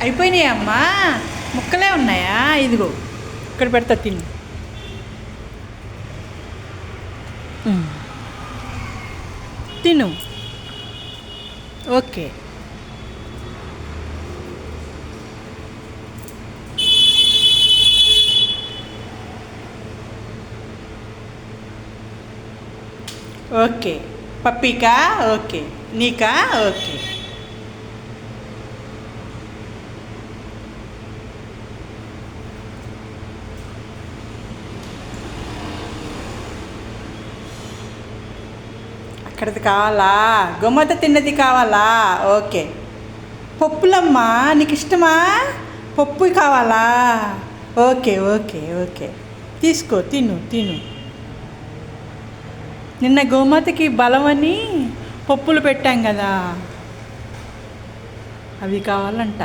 అయిపోయినాయమ్మా, ముక్కలే ఉన్నాయా? ఇదిగో ఇక్కడ పెడతా, తిను. తిను. ఓకే. ఓకే. పప్పీకా? ఓకే. నీకా? ఓకే. అక్కడిది కావాలా? గొమ్మత తిన్నది కావాలా? ఓకే. పప్పులమ్మా, నీకు ఇష్టమా? పప్పు కావాలా? Okay okay okay. తీసుకో, తిను తిను. నిన్న గోమాతకి బలమని పప్పులు పెట్టాం కదా, అవి కావాలంట.